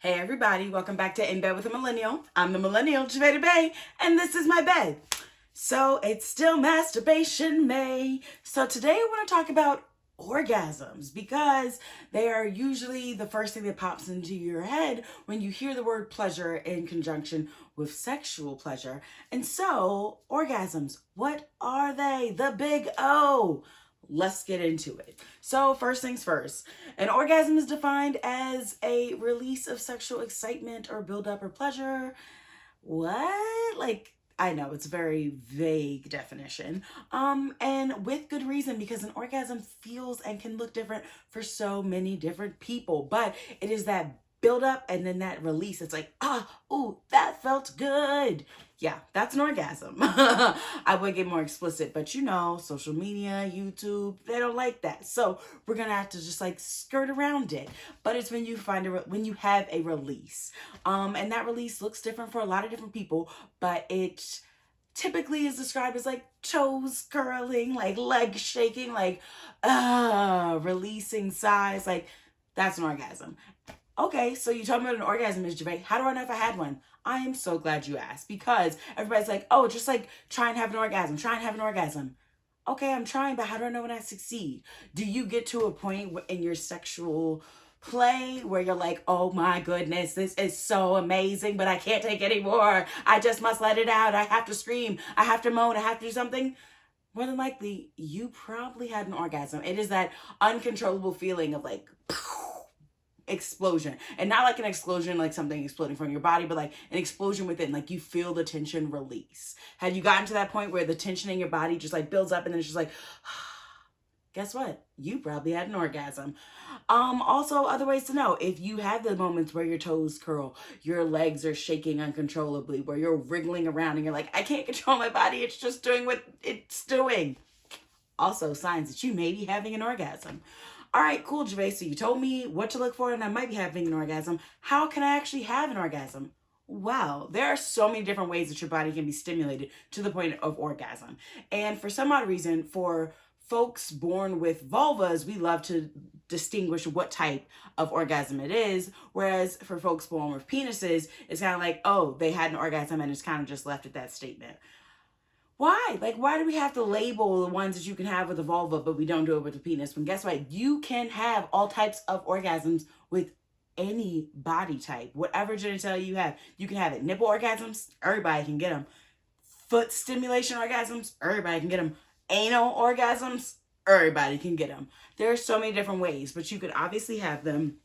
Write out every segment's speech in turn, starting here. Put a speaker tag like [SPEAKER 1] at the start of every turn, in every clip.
[SPEAKER 1] Hey everybody, welcome back to In Bed with a Millennial. I'm the Millennial, Javeda Bay, and this is my bed. So it's still Masturbation May. So today I want to talk about orgasms because they are usually the first thing that pops into your head when you hear the word pleasure in conjunction with sexual pleasure. And so, orgasms, what are they? The big O. Let's get into it. So, first things first, an orgasm is defined as a release of sexual excitement or buildup or pleasure. What? I know it's a very vague definition. And with good reason, because an orgasm feels and can look different for so many different people. But it is that build up and then that release. It's like, ooh, that felt good. Yeah, that's an orgasm. I would get more explicit, but social media, YouTube, they don't like that. So we're gonna have to just skirt around it. But it's when you when you have a release, and that release looks different for a lot of different people, but it typically is described as toes curling, legs shaking, releasing sighs. That's an orgasm. Okay, so you told me what an orgasm is, Javay. How do I know if I had one? I am so glad you asked, because everybody's like, oh, just try and have an orgasm, try and have an orgasm. Okay, I'm trying, but how do I know when I succeed? Do you get to a point in your sexual play where you're like, oh my goodness, this is so amazing, but I can't take anymore. I just must let it out. I have to scream. I have to moan. I have to do something? More than likely, you probably had an orgasm. It is that uncontrollable feeling of explosion, and not an explosion something exploding from your body, but an explosion within, you feel the tension release. Have you gotten to that point where the tension in your body just builds up and then it's just guess what, you probably had an orgasm. Also, other ways to know if you have the moments where your toes curl, your legs are shaking uncontrollably, where you're wriggling around and you're like, I can't control my body, it's just doing what it's doing. Also signs that you may be having an orgasm. All right, cool, Gervais. So you told me what to look for and I might be having an orgasm. How can I actually have an orgasm? Wow, there are so many different ways that your body can be stimulated to the point of orgasm. And for some odd reason, for folks born with vulvas, we love to distinguish what type of orgasm it is. Whereas for folks born with penises, it's kind of like, oh, they had an orgasm and it's kind of just left at that statement. Why? Why do we have to label the ones that you can have with a vulva, but we don't do it with a penis? When guess what? You can have all types of orgasms with any body type. Whatever genitalia you have, you can have it. Nipple orgasms, everybody can get them. Foot stimulation orgasms, everybody can get them. Anal orgasms, everybody can get them. There are so many different ways, but you could obviously have them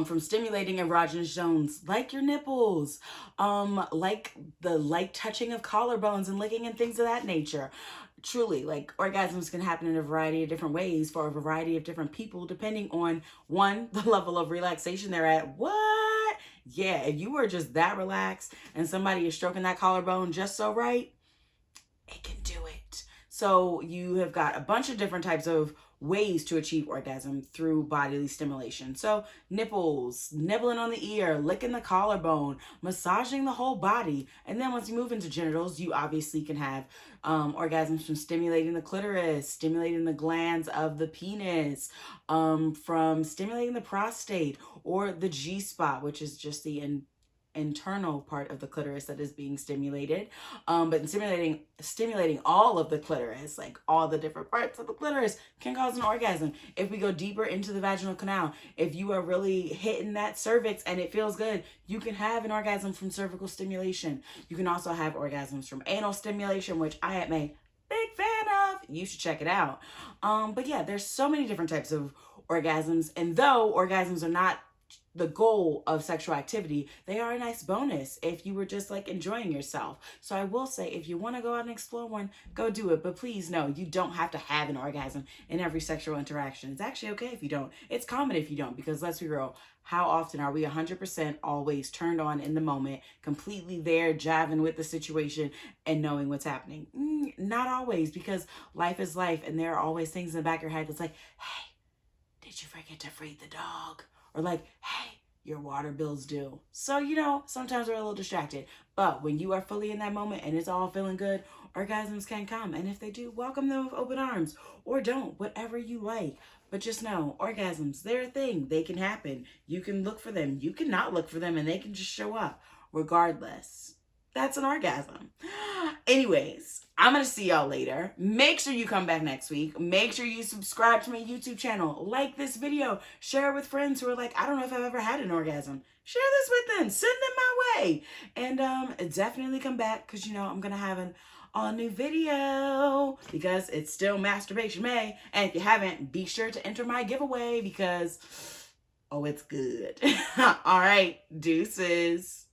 [SPEAKER 1] from stimulating erogenous zones like your nipples, like the light touching of collarbones and licking and things of that nature. Truly, orgasms can happen in a variety of different ways for a variety of different people, depending on one, the level of relaxation they're at. What? Yeah, if you were just that relaxed and somebody is stroking that collarbone just so right, it can do it. So you have got a bunch of different types of ways to achieve orgasm through bodily stimulation. So nipples, nibbling on the ear, licking the collarbone, massaging the whole body. And then once you move into genitals, you obviously can have orgasms from stimulating the clitoris, stimulating the glands of the penis, from stimulating the prostate or the G-spot, which is just the internal part of the clitoris that is being stimulated, but stimulating all of the clitoris, all the different parts of the clitoris, can cause an orgasm. If we go deeper into the vaginal canal, if you are really hitting that cervix and it feels good, you can have an orgasm from cervical stimulation. You can also have orgasms from anal stimulation, which I am a big fan of. You should check it out. But yeah, there's so many different types of orgasms, and though orgasms are not the goal of sexual activity, they are a nice bonus if you were just enjoying yourself. So I will say, if you want to go out and explore one, go do it. But please know, you don't have to have an orgasm in every sexual interaction. It's actually okay if you don't. It's common if you don't, because let's be real, how often are we 100% always turned on in the moment, completely there, jiving with the situation and knowing what's happening? Not always, because life is life, and there are always things in the back of your head that's hey, did you forget to feed the dog? Or hey, your water bill's due. So, you know, sometimes we're a little distracted. But when you are fully in that moment and it's all feeling good, orgasms can come. And if they do, welcome them with open arms. Or don't, whatever you like. But just know, orgasms, they're a thing. They can happen. You can look for them. You can not look for them and they can just show up. Regardless, that's an orgasm. Anyways, I'm going to see y'all later. Make sure you come back next week. Make sure you subscribe to my YouTube channel. Like this video. Share it with friends who are like, I don't know if I've ever had an orgasm. Share this with them. Send them my way. And definitely come back because, you know, I'm going to have an all new video because it's still Masturbation May. And if you haven't, be sure to enter my giveaway because, oh, it's good. All right. Deuces.